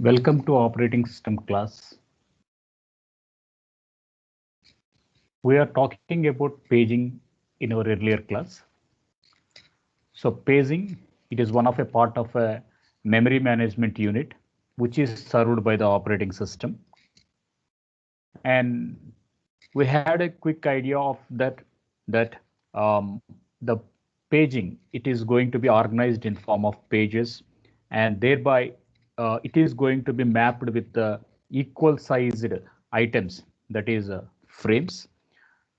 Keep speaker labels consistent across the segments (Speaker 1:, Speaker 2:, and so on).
Speaker 1: Welcome to operating system class. We are talking about paging in our earlier class. So paging, it is one of a part of a memory management unit, which is served by the operating system. And we had a quick idea of that the paging, it is going to be organized in form of pages, and thereby it is going to be mapped with the equal sized items, that is frames.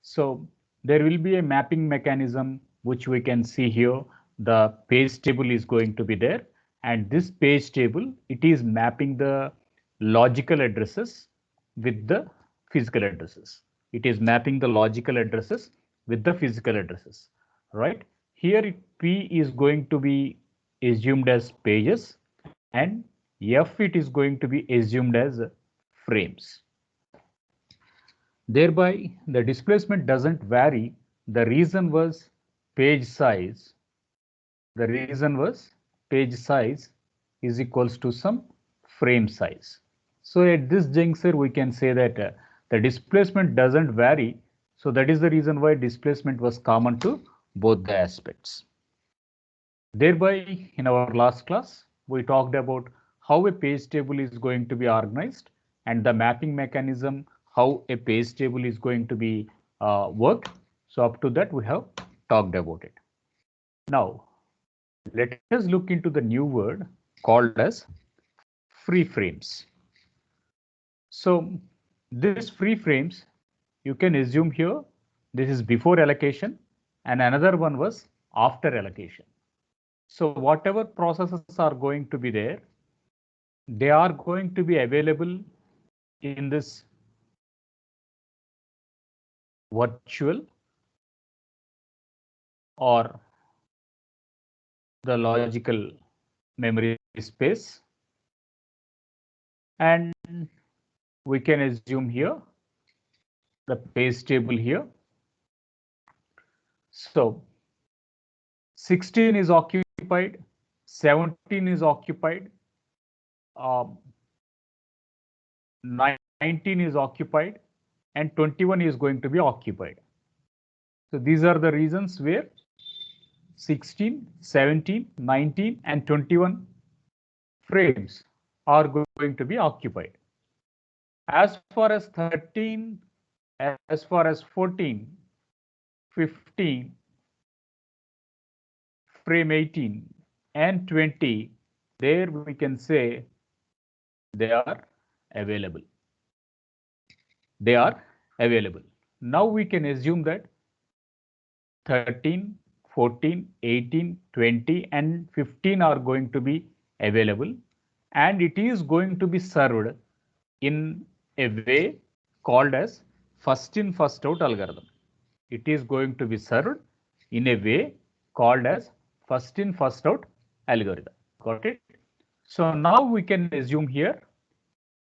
Speaker 1: So there will be a mapping mechanism which we can see here. The page table is going to be there, and this page table, it is mapping the logical addresses with the physical addresses. It is mapping the logical addresses with the physical addresses, right? Here P is going to be assumed as pages, and F it is going to be assumed as frames. Thereby, the displacement doesn't vary. The reason was page size. The reason was page size is equals to some frame size. So at this juncture, we can say that the displacement doesn't vary. So that is the reason why displacement was common to both the aspects. Thereby, in our last class, we talked about how a page table is going to be organized and the mapping mechanism, how a page table is going to be worked. So up to that, we have talked about it. Now, let us look into the new word called as free frames. So this free frames, you can assume here, this is before allocation and another one was after allocation. So whatever processes are going to be there, they are going to be available in this virtual or the logical memory space. And we can assume here the page table here. So 16 is occupied, 17 is occupied, 19 is occupied, and 21 is going to be occupied. So these are the reasons where 16, 17, 19, and 21 frames are going to be occupied. As far as 13, as far as 14, 15, frame 18, and 20, there we can say they are available. They are available. Now we can assume that 13, 14, 18, 20, and 15 are going to be available, and it is going to be served in a way called as first in first out algorithm. It is going to be served in a way called as first in first out algorithm. Got it? So now we can assume here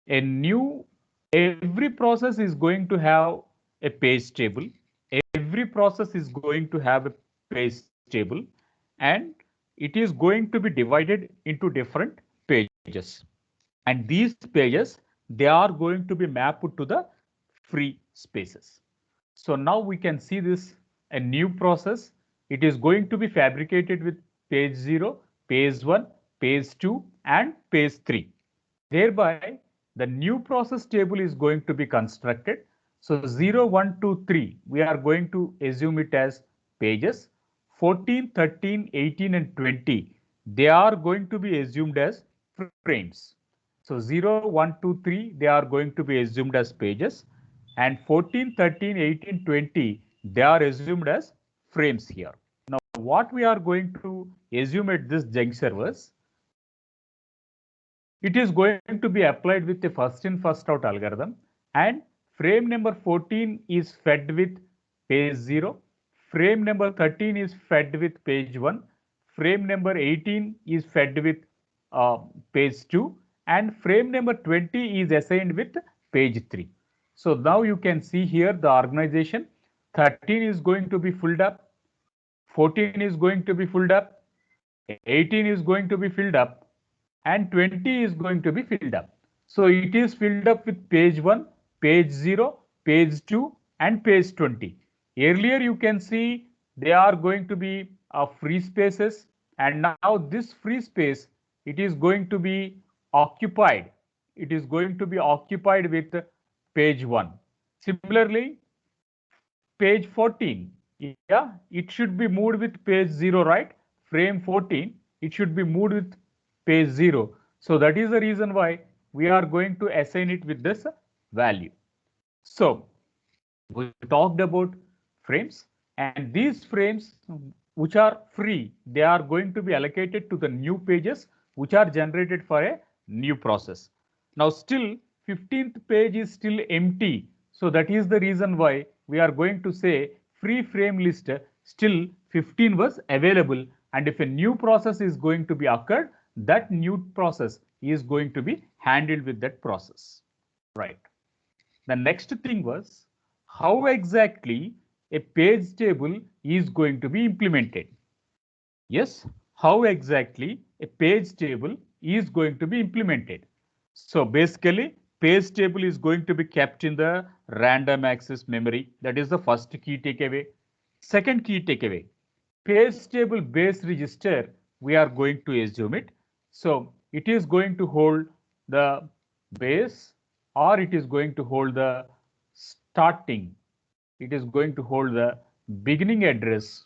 Speaker 1: a new, every process is going to have a page table. Every process is going to have a page table, and it is going to be divided into different pages. And these pages, they are going to be mapped to the free spaces. So now we can see this, a new process. It is going to be fabricated with page 0, page 1, page 2, and page 3. Thereby, the new process table is going to be constructed. So 0, 1, 2, 3, we are going to assume it as pages. 14, 13, 18, and 20, they are going to be assumed as frames. So 0, 1, 2, 3, they are going to be assumed as pages. And 14, 13, 18, 20, they are assumed as frames here. Now, what we are going to assume at this juncture was, it is going to be applied with the first in first out algorithm, and frame number 14 is fed with page 0, frame number 13 is fed with page 1, frame number 18 is fed with page 2, and frame number 20 is assigned with page 3. So now you can see here the organization. 13 is going to be filled up, 14 is going to be filled up, 18 is going to be filled up, and 20 is going to be filled up. So it is filled up with page 1, page 0, page 2 and page 20. Earlier you can see they are going to be free spaces, and now this free space, it is going to be occupied. It is going to be occupied with page 1. Similarly, page 14, yeah, it should be moved with page 0, right? Frame 14, it should be moved with page 0. So that is the reason why we are going to assign it with this value. So we talked about frames, and these frames which are free, they are going to be allocated to the new pages which are generated for a new process. Now still 15th page is still empty. So that is the reason why we are going to say free frame list still 15 was available, and if a new process is going to be occurred, that new process is going to be handled with that process, right? The next thing was how exactly a page table is going to be implemented. Yes, how exactly a page table is going to be implemented. So basically, page table is going to be kept in the random access memory. That is the first key takeaway. Second key takeaway, page table base register, we are going to assume it. So it is going to hold the base, or it is going to hold the starting. It is going to hold the beginning address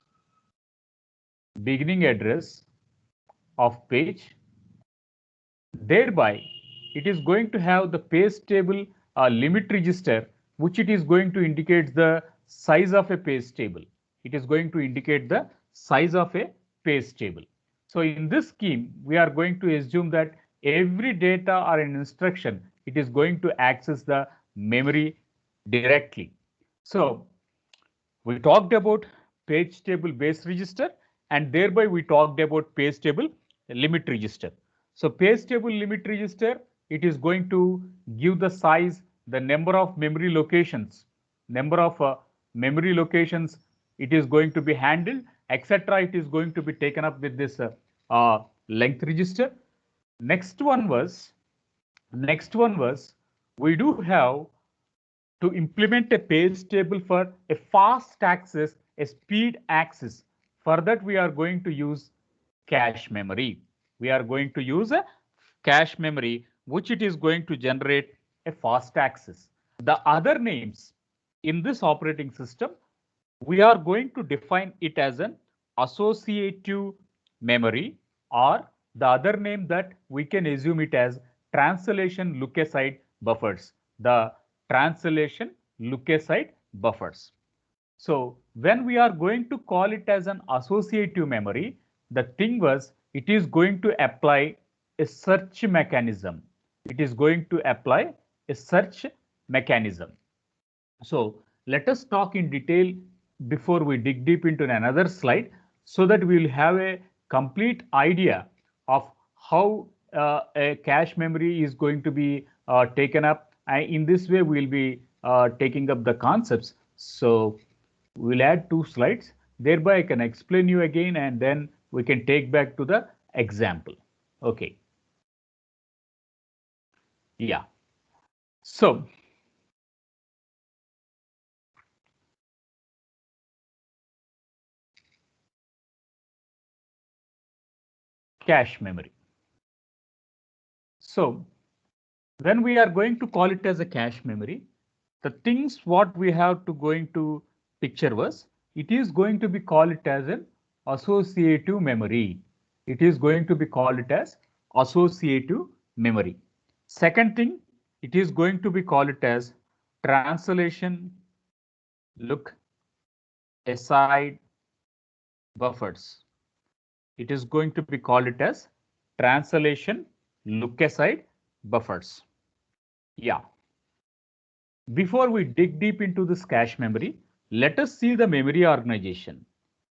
Speaker 1: of page. Thereby, it is going to have the page table limit register, which it is going to indicate the size of a page table. It is going to indicate the size of a page table. So in this scheme, we are going to assume that every data or an instruction, it is going to access the memory directly. So we talked about page table base register, and thereby we talked about page table limit register. So page table limit register, it is going to give the size, the number of memory locations, it is going to be handled, etc. It is going to be taken up with this length register. Next one was we do have to implement a page table for a fast access, a speed access. For that, we are going to use cache memory. We are going to use a cache memory, which it is going to generate a fast access. The other names in this operating system, we are going to define it as an associative memory, or the other name that we can assume it as translation look-aside buffers. The translation look-aside buffers. So when we are going to call it as an associative memory, the thing was it is going to apply a search mechanism. It is going to apply a search mechanism. So let us talk in detail before we dig deep into another slide, so that we will have a complete idea of how a cache memory is going to be taken up. In this way, we will be taking up the concepts. So we'll add 2 slides. Thereby, I can explain you again, and then we can take back to the example. Okay. Yeah. So cache memory. So when we are going to call it as a cache memory, the things what we have to going to picture was, it is going to be called it as an associative memory. It is going to be called it as associative memory. Second thing, it is going to be called it as translation look aside buffers. It is going to be called it as translation look aside buffers. Yeah. Before we dig deep into this cache memory, let us see the memory organization.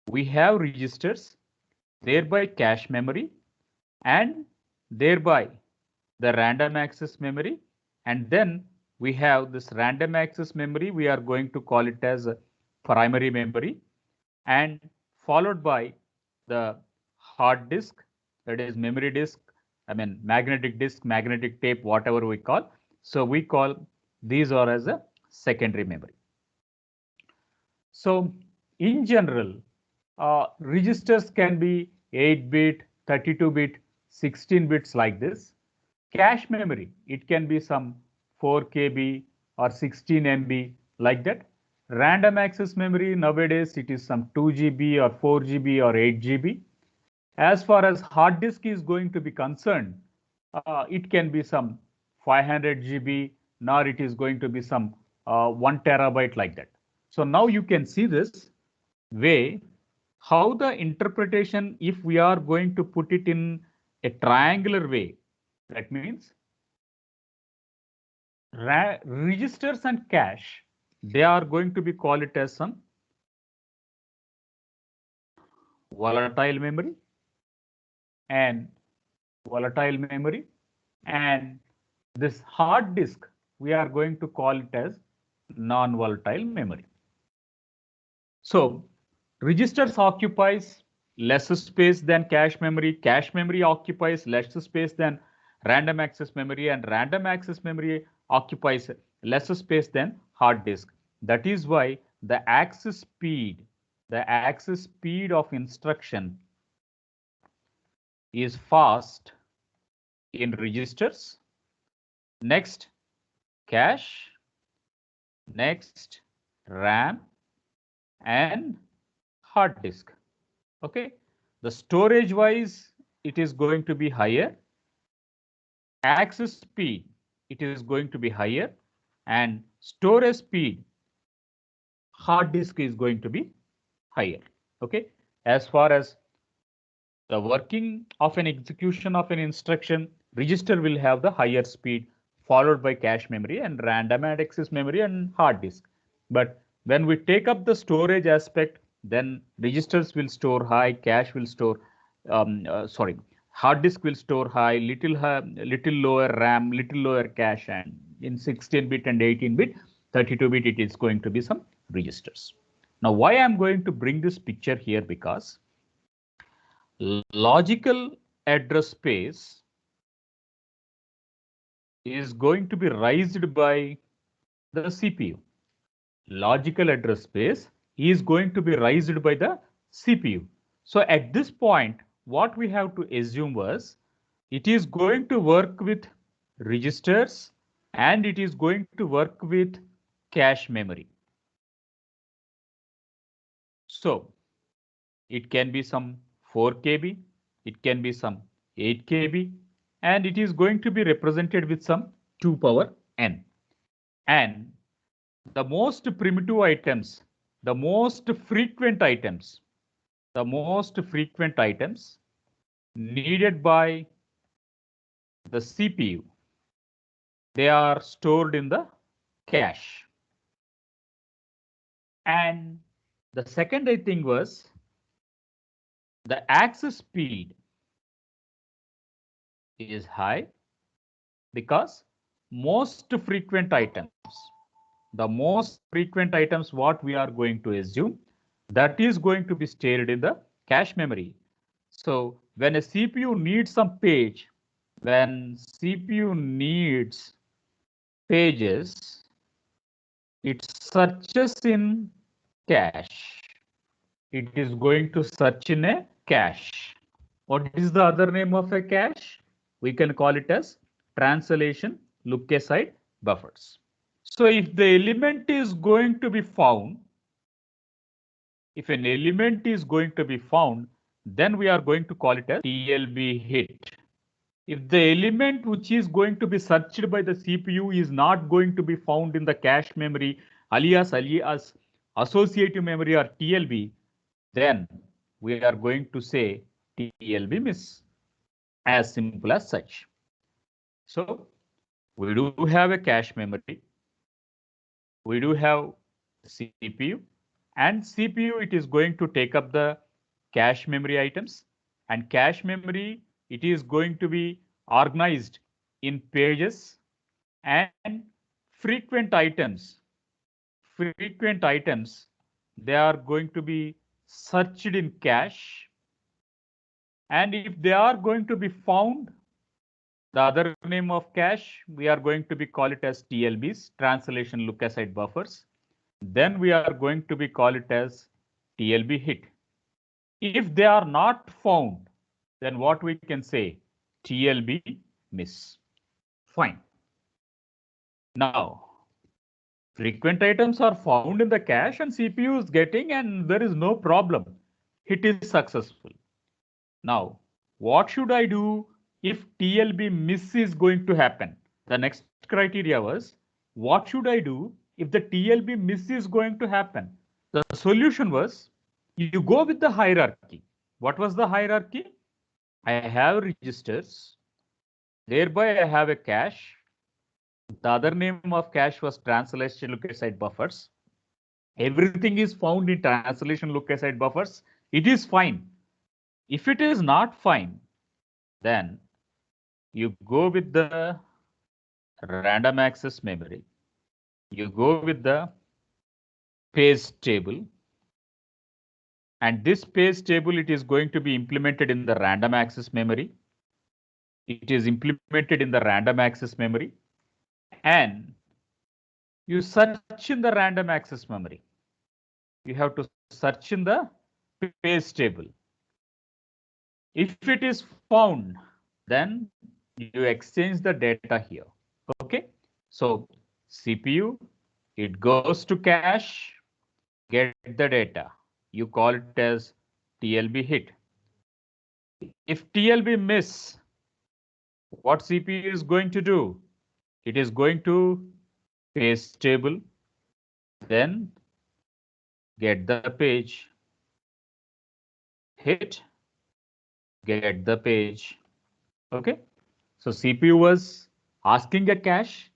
Speaker 1: We have registers, thereby cache memory, and thereby the random access memory, and then we have this random access memory, we are going to call it as primary memory, and followed by the hard disk, that is memory disk, I mean magnetic disk, magnetic tape, whatever we call. So we call these are as a secondary memory. So in general, registers can be 8-bit, 32-bit, 16 bits like this. Cache memory, it can be some 4 KB or 16 MB like that. Random access memory nowadays it is some 2 GB or 4 GB or 8 GB. As far as hard disk is going to be concerned, it can be some 500 GB, nor it is going to be some 1 terabyte like that. So now you can see this way how the interpretation, if we are going to put it in a triangular way, that means registers and cache, they are going to be called it as some volatile memory and volatile memory, and this hard disk we are going to call it as non-volatile memory. So registers occupies less space than cache memory occupies less space than random access memory, and random access memory occupies less space than hard disk. That is why the access speed of instruction is fast in registers, next cache, next RAM, and hard disk. Okay, the storage wise it is going to be higher, access speed it is going to be higher, and storage speed hard disk is going to be higher. Okay, as far as the working of an execution of an instruction, register will have the higher speed, followed by cache memory and random access memory and hard disk. But when we take up the storage aspect, then registers will store high, cache will store, hard disk will store high, little lower RAM, little lower cache, and in 16-bit and 18-bit, 32-bit, it is going to be some registers. Now, why I'm going to bring this picture here, because logical address space is going to be raised by the CPU. Logical address space is going to be raised by the CPU. So at this point, what we have to assume was it is going to work with registers and it is going to work with cache memory. So it can be some 4 KB, it can be some 8 KB, and it is going to be represented with some 2 power n. And the most primitive items, the most frequent items needed by the CPU, they are stored in the cache. And the second thing was the access speed is high because most frequent items, what we are going to assume, that is going to be stored in the cache memory. So when a CPU needs some page, when CPU needs pages, it searches in cache. It is going to search in a cache. What is the other name of a cache? We can call it as translation look aside buffers. So if the element is going to be found, if an element is going to be found, then we are going to call it as TLB hit. If the element which is going to be searched by the CPU is not going to be found in the cache memory, alias associative memory or TLB, then we are going to say TLB miss, as simple as such. So we do have a cache memory, we do have CPU, and CPU it is going to take up the cache memory items, and cache memory it is going to be organized in pages, and frequent items they are going to be searched in cache, and if they are going to be found, The other name of cache, we are going to be call it as TLBs, translation look aside buffers. Then we are going to be call it as TLB hit. If they are not found, then what we can say? TLB miss. Fine. Now, frequent items are found in the cache and CPU is getting and there is no problem. Hit is successful. Now, what should I do if TLB miss is going to happen? The next criteria was, what should I do if the TLB miss is going to happen? The solution was, you go with the hierarchy. What was the hierarchy? I have registers, thereby I have a cache. The other name of cache was translation look aside buffers. Everything is found in translation look aside buffers. It is fine. If it is not fine, then you go with the random access memory. You go with the page table. And this page table, it is going to be implemented in the random access memory. It is implemented in the random access memory. And you search in the random access memory. You have to search in the page table. If it is found, then you exchange the data here. Okay. So CPU, it goes to cache, get the data. You call it as TLB hit. If TLB miss, what CPU is going to do? It is going to page table, then get the page, hit, get the page. Okay. So CPU was asking a cache,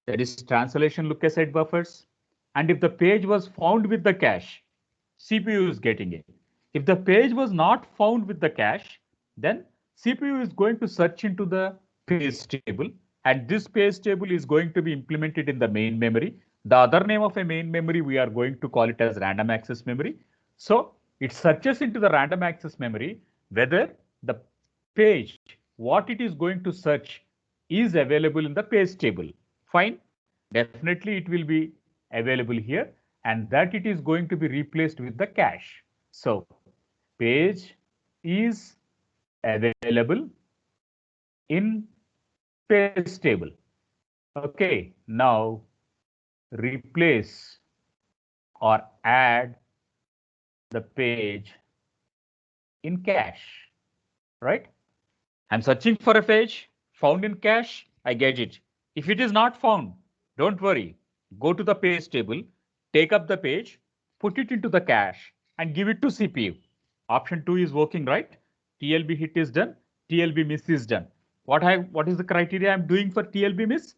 Speaker 1: that is translation look aside buffers. And if the page was found with the cache, CPU is getting it. If the page was not found with the cache, then CPU is going to search into the page table, and this page table is going to be implemented in the main memory. The other name of a main memory, we are going to call it as random access memory. So it searches into the random access memory whether the page, what it is going to search, is available in the page table. Fine. Definitely it will be available here, and that it is going to be replaced with the cache. So page is available in page table. Okay, now replace or add the page in cache, right? I'm searching for a page, found in cache, I get it. If it is not found, don't worry. Go to the page table, take up the page, put it into the cache, and give it to CPU. Option 2 is working, right? TLB hit is done, TLB miss is done. What is the criteria I'm doing for TLB miss?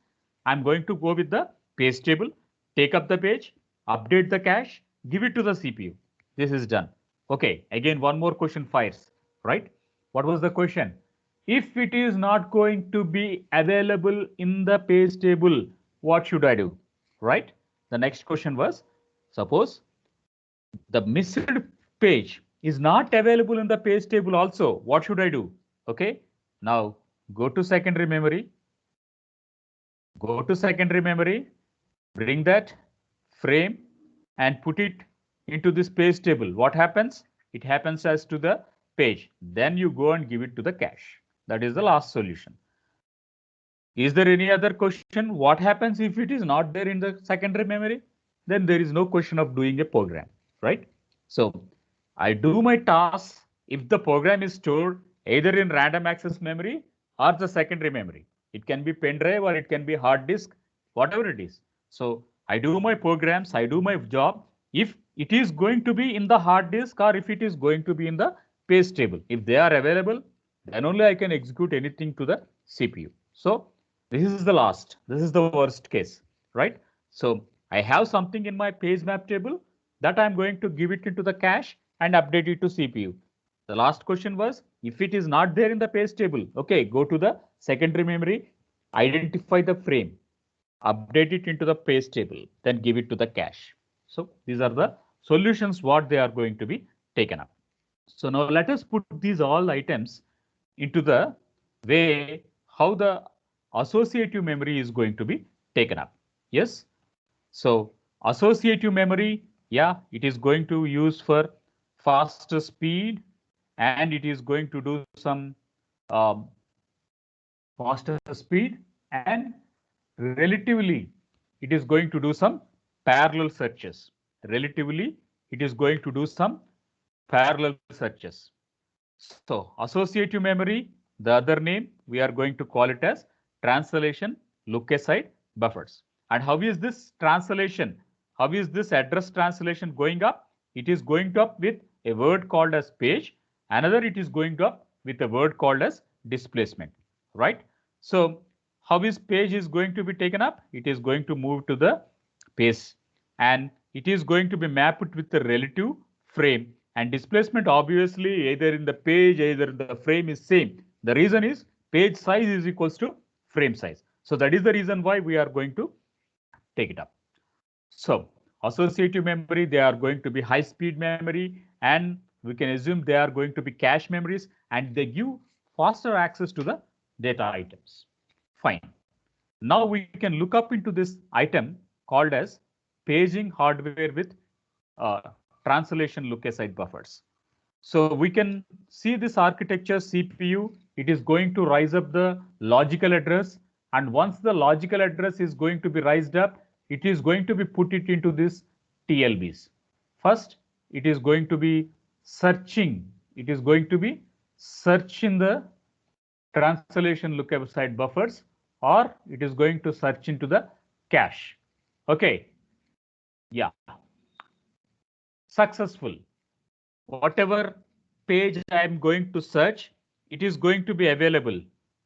Speaker 1: I'm going to go with the page table, take up the page, update the cache, give it to the CPU. This is done. Okay, again, one more question fires, right? What was the question? If it is not going to be available in the page table, what should I do? Right? The next question was, suppose the missed page is not available in the page table also, what should I do? Okay. Now go to secondary memory. Go to secondary memory, bring that frame and put it into this page table. What happens? It happens as to the page. Then you go and give it to the cache. That is the last solution. Is there any other question? What happens if it is not there in the secondary memory? Then there is no question of doing a program, right? So I do my tasks if the program is stored either in random access memory or the secondary memory. It can be pen drive or it can be hard disk, whatever it is. So I do my programs, I do my job if it is going to be in the hard disk or if it is going to be in the page table. If they are available, then only I can execute anything to the CPU. So this is the last, this is the worst case, right? So I have something in my page map table that I'm going to give it into the cache and update it to CPU. The last question was, if it is not there in the page table, okay, go to the secondary memory, identify the frame, update it into the page table, then give it to the cache. So these are the solutions what they are going to be taken up. So now let us put these all items into the way how the associative memory is going to be taken up. Yes. So associative memory, yeah, it is going to use for faster speed, and it is going to do some um, faster speed, and relatively it is going to do some parallel searches. Relatively, it is going to do some parallel searches. So associative memory, the other name, we are going to call it as translation look aside buffers. And how is this translation? How is this address translation going up? It is going up with a word called as page. Another, it is going up with a word called as displacement, right? So how is page is going to be taken up? It is going to move to the page, and it is going to be mapped with the relative frame, and displacement obviously either in the page, either in the frame is same. The reason is page size is equals to frame size. So that is the reason why we are going to take it up. So associative memory, they are going to be high speed memory, and we can assume they are going to be cache memories, and they give faster access to the data items. Fine. Now we can look up into this item called as paging hardware with translation look aside buffers. So we can see this architecture CPU, it is going to rise up the logical address, and once the logical address is going to be raised up, it is going to be put it into this TLBs. First, it is going to be searching. It is going to be searching the translation look aside buffers, or it is going to search into the cache. Okay. Yeah. Successful. Whatever page I am going to search, it is going to be available.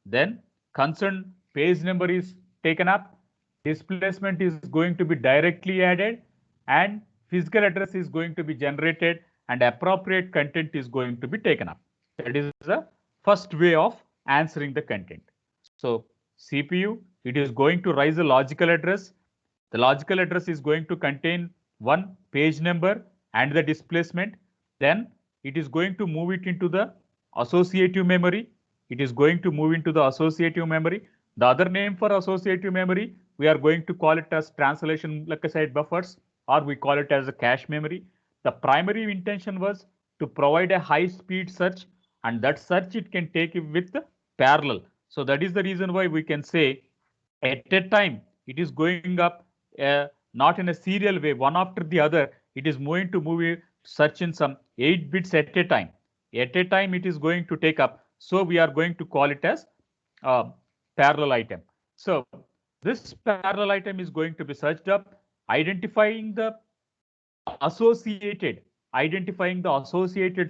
Speaker 1: Then concerned page number is taken up, displacement is going to be directly added, and physical address is going to be generated, and appropriate content is going to be taken up. That is the first way of answering the content. So CPU, it is going to raise a logical address. The logical address is going to contain one page number and the displacement. Then it is going to move it into the associative memory. It is going to move into the associative memory. The other name for associative memory, we are going to call it as translation like I said buffers, or we call it as a cache memory. The primary intention was to provide a high speed search, and that search it can take with parallel. So that is the reason why we can say at a time it is going up not in a serial way, one after the other. It is moving to move search in some 8 bits at a time. At a time it is going to take up. So we are going to call it as parallel item. So this parallel item is going to be searched up, identifying the associated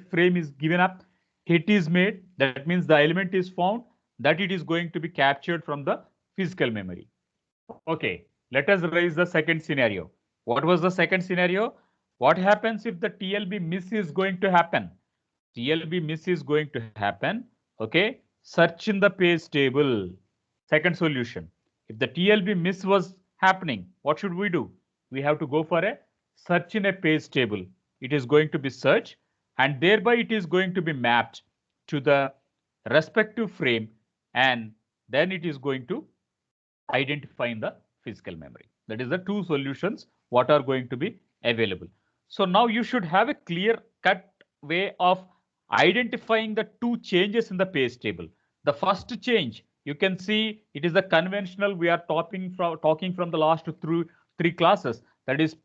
Speaker 1: frame is given up, hit is made, that means the element is found, that it is going to be captured from the physical memory. Okay, let us raise the second scenario. What was the second scenario? What happens if the TLB miss is going to happen? TLB miss is going to happen. Okay, search in the page table. Second solution. If the TLB miss was happening, what should we do? We have to go for a search in a page table. It is going to be searched, and thereby it is going to be mapped to the respective frame, and then it is going to identify in the physical memory. That is the two solutions what are going to be available. So now you should have a clear cut way of identifying the two changes in the page table. The first change, you can see it is the conventional we are talking from the last three classes. That is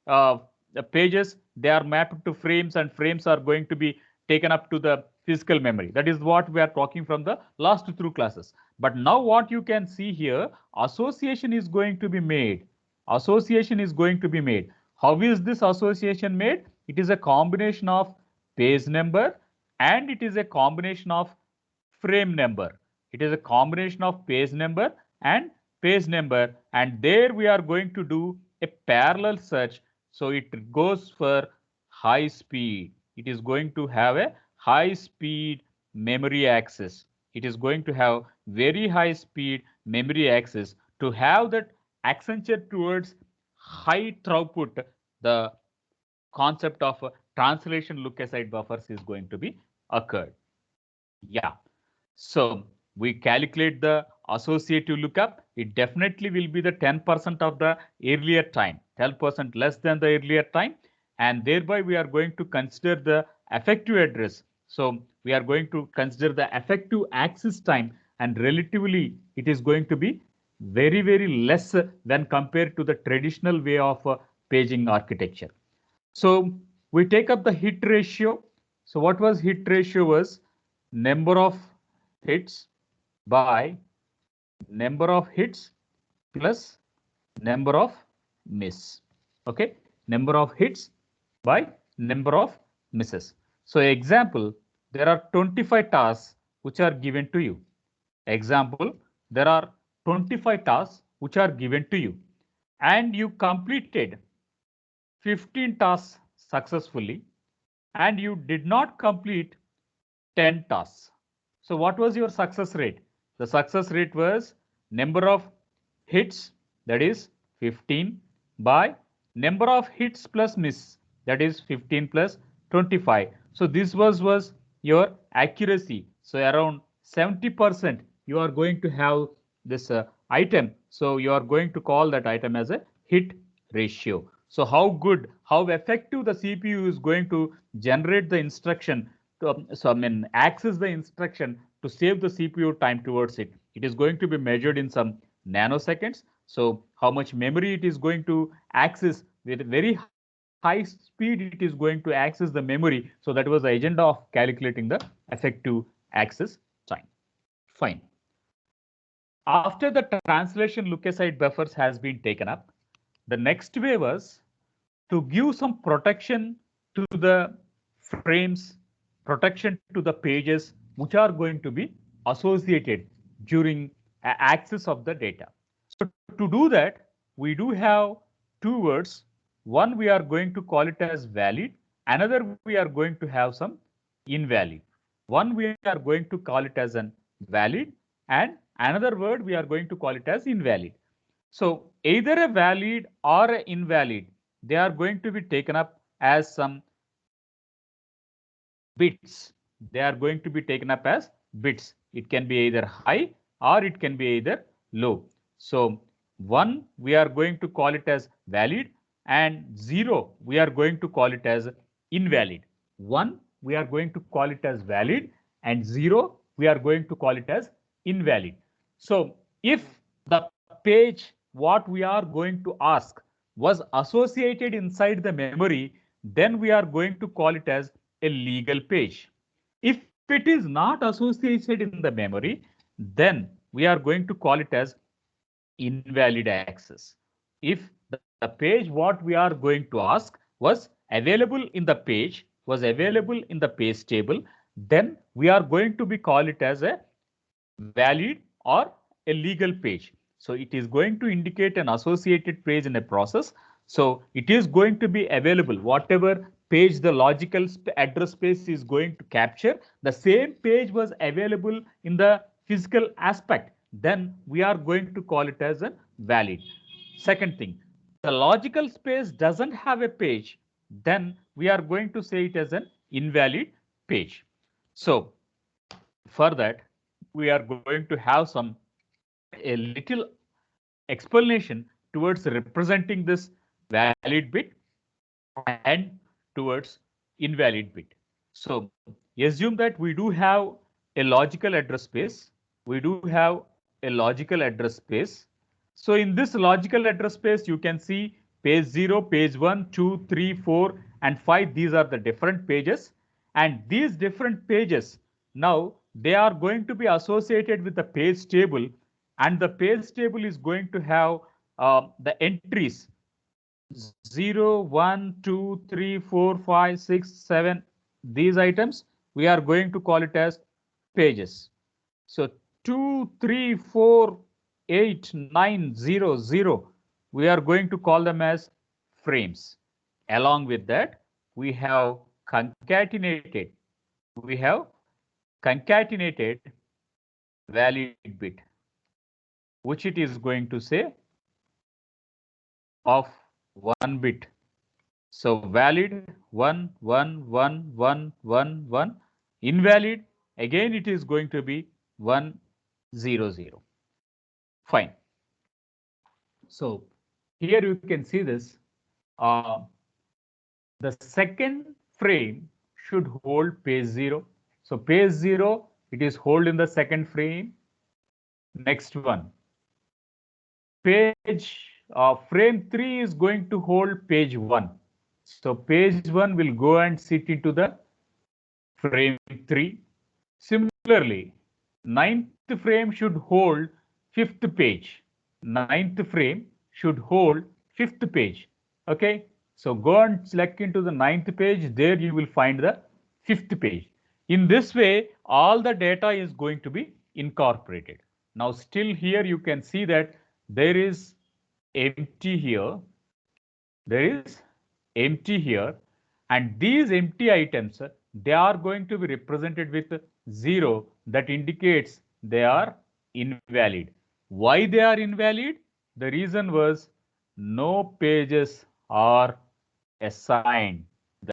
Speaker 1: the pages, they are mapped to frames, and frames are going to be taken up to the physical memory. That is what we are talking from the last two classes. But now what you can see here, association is going to be made. Association is going to be made. How is this association made? It is a combination of page number, and it is a combination of frame number. It is a combination of page number and page number, and there we are going to do a parallel search. So it goes for high speed. It is going to have a high speed memory access. It is going to have very high speed memory access to have that accenture towards high throughput. The concept of translation look aside buffers is going to be occurred. Yeah. So we calculate the associative lookup, it definitely will be the 10% of the earlier time, 10% less than the earlier time, and thereby we are going to consider the effective address. So we are going to consider the effective access time, and relatively it is going to be very, very less when compared to the traditional way of paging architecture. So we take up the hit ratio. So what was hit ratio was number of hits by number of hits plus number of miss. Okay, number of hits by number of misses. So example, there are 25 tasks which are given to you. Example, there are 25 tasks which are given to you, and you completed 15 tasks successfully, and you did not complete 10 tasks. So what was your success rate? The success rate was number of hits, that is 15, by number of hits plus miss, that is 15 plus 25. So this was your accuracy. So around 70% you are going to have this item. So you are going to call that item as a hit ratio. So how good, how effective the CPU is going to generate the instruction to, access the instruction to save the CPU time towards it. It is going to be measured in some nanoseconds. So how much memory it is going to access with very high speed, it is going to access the memory. So that was the agenda of calculating the effective access time. Fine. After the translation look-aside buffers has been taken up, the next way was to give some protection to the frames, protection to the pages which are going to be associated during access of the data. So to do that, we do have two words. One we are going to call it as valid, another we are going to have some invalid. One we are going to call it as an valid, and another word we are going to call it as invalid. So either a valid or an invalid, they are going to be taken up as some bits. They are going to be taken up as bits. It can be either high or it can be either low. So 1 we are going to call it as valid, and 0 we are going to call it as invalid. 1 we are going to call it as valid, and 0 we are going to call it as invalid. So if the page what we are going to ask was associated inside the memory, then we are going to call it as a legal page. If it is not associated in the memory, then we are going to call it as invalid access. If the page what we are going to ask was available in the page, was available in the page table, then we are going to be call it as a valid or a legal page. So it is going to indicate an associated page in a process. So it is going to be available, whatever page the logical address space is going to capture, the same page was available in the physical aspect, then we are going to call it as a valid. Second thing, the logical space doesn't have a page, then we are going to say it as an invalid page. So for that, we are going to have a little explanation towards representing this valid bit and towards invalid bit. So assume that we do have a logical address space. We do have a logical address space. So in this logical address space, you can see page 0, page 1, 2, 3, 4, and 5. These are the different pages. And these different pages, now they are going to be associated with the page table. And the page table is going to have the entries 0, 1, 2, 3, 4, 5, 6, 7. These items, we are going to call it as pages. So 2, 3, 4, 8, 9, 0, 0. We are going to call them as frames. Along with that, we have concatenated. We have concatenated valid bit, which it is going to say of 1 bit. So valid 1, 1, 1, 1, 1, 1. Invalid, again it is going to be 1, 0, 0. Fine. So here you can see this. The second frame should hold page 0. So page 0, it is hold in the second frame. Next one, frame 3 is going to hold page 1. So page 1 will go and sit into the frame 3. Similarly, ninth frame should hold fifth page. Ninth frame should hold fifth page. Okay, so go and select into the ninth page. There you will find the fifth page. In this way, all the data is going to be incorporated. Now, still here you can see that there is empty here. There is empty here, and these empty items, they are going to be represented with 0. That indicates they are invalid. Why they are invalid? The reason was no pages are assigned.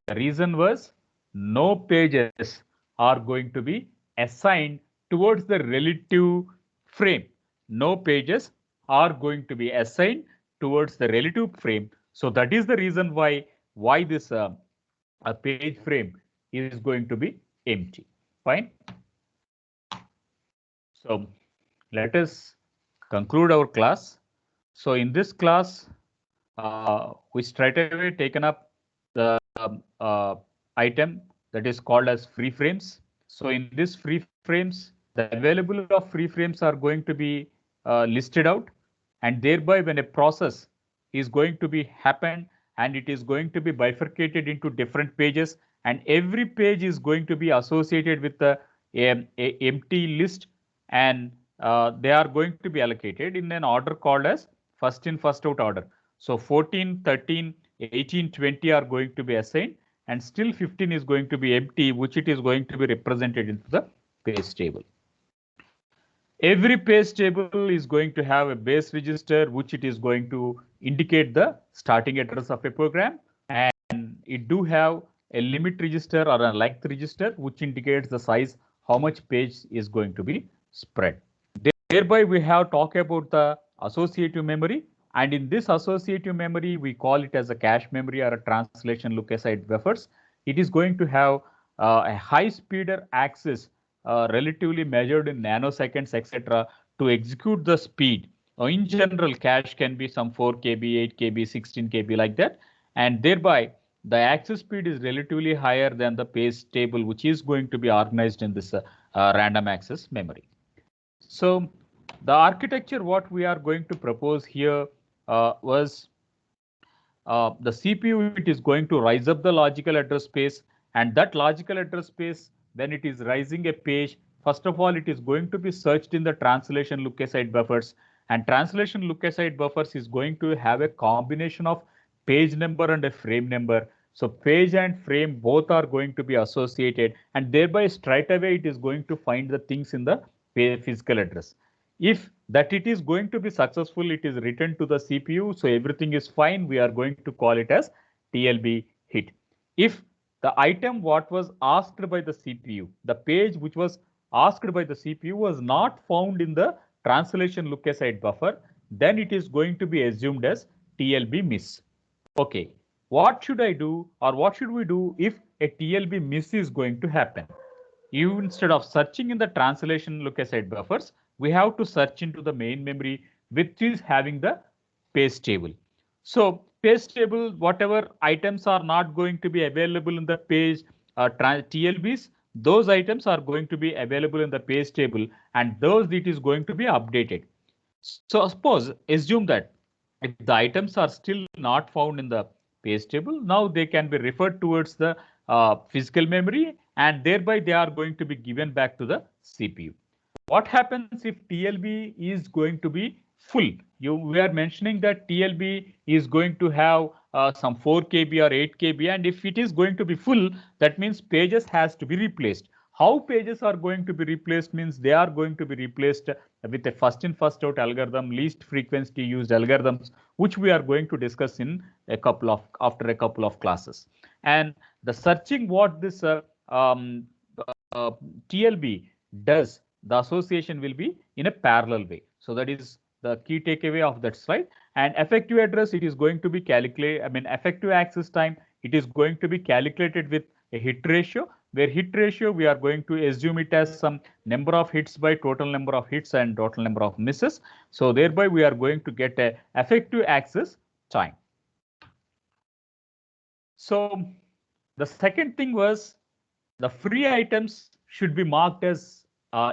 Speaker 1: The reason was no pages are going to be assigned towards the relative frame. No pages are going to be assigned towards the relative frame. So that is the reason why this a page frame is going to be empty. Fine. So let us conclude our class. So in this class, we straight away taken up the item that is called as free frames. So in this free frames, the availability of free frames are going to be listed out, and thereby when a process is going to be happen and it is going to be bifurcated into different pages, and every page is going to be associated with a empty list, and they are going to be allocated in an order called as first in first out order. So 14, 13, 18, 20 are going to be assigned, and still 15 is going to be empty, which it is going to be represented into the page table. Every page table is going to have a base register, which it is going to indicate the starting address of a program, and it do have a limit register or a length register, which indicates the size, how much page is going to be spread. Thereby, we have talked about the associative memory, and in this associative memory, we call it as a cache memory or a translation look-aside buffers. It is going to have a high speeder access, relatively measured in nanoseconds, etc., to execute the speed. In general, cache can be some 4 KB, 8 KB, 16 KB like that, and thereby the access speed is relatively higher than the page table, which is going to be organized in this random access memory. So the architecture what we are going to propose here was the CPU, it is going to rise up the logical address space, and that logical address space, when it is rising a page, first of all, it is going to be searched in the translation look-aside buffers, and translation look-aside buffers is going to have a combination of page number and a frame number. So page and frame both are going to be associated, and thereby straight away it is going to find the things in the physical address. If that it is going to be successful, it is written to the CPU, so everything is fine. We are going to call it as TLB hit. If the item what was asked by the CPU, the page which was asked by the CPU was not found in the translation look-aside buffer, then it is going to be assumed as TLB miss. Okay, what should I do, or what should we do if a TLB miss is going to happen? You, instead of searching in the translation look-aside buffers, we have to search into the main memory, which is having the page table. So page table, whatever items are not going to be available in the page TLBs, those items are going to be available in the page table, and those it is going to be updated. So suppose, assume that if the items are still not found in the page table, now they can be referred towards the physical memory, and thereby they are going to be given back to the CPU. What happens if TLB is going to be full? We are mentioning that TLB is going to have some 4 KB or 8 KB, and if it is going to be full, that means pages has to be replaced. How pages are going to be replaced means they are going to be replaced with a first in first out algorithm, least frequency used algorithms, which we are going to discuss in after a couple of classes. And the searching what this TLB does, the association will be in a parallel way. So that is the key takeaway of that slide. And effective address, it is going to be calculated, effective access time, it is going to be calculated with a hit ratio, where hit ratio, we are going to assume it as some number of hits by total number of hits and total number of misses. So thereby we are going to get a effective access time. So the second thing was the free items should be marked as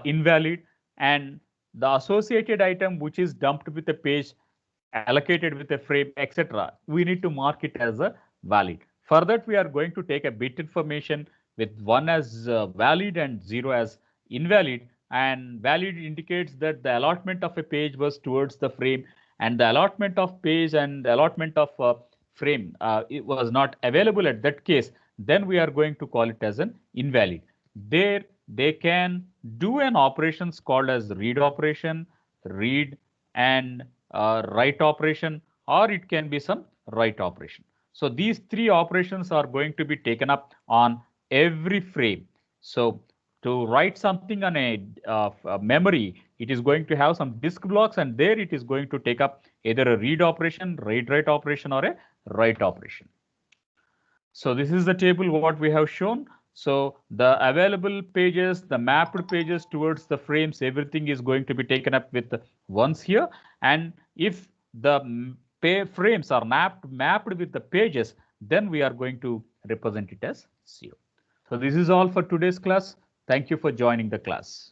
Speaker 1: invalid, and the associated item which is dumped with a page, allocated with a frame, etc., we need to mark it as a valid. For that, we are going to take a bit information with 1 as valid and 0 as invalid. And valid indicates that the allotment of a page was towards the frame, and the allotment of page and allotment of frame, it was not available at that case. Then we are going to call it as an invalid. There they can do an operations called as read operation, read and write operation, or it can be some write operation. So these three operations are going to be taken up on every frame. So to write something on a memory, it is going to have some disk blocks, and there it is going to take up either a read operation, read write operation, or a write operation. So this is the table what we have shown. So the available pages, the mapped pages towards the frames, everything is going to be taken up with ones here. And if the frames are mapped with the pages, then we are going to represent it as 0. So this is all for today's class. Thank you for joining the class.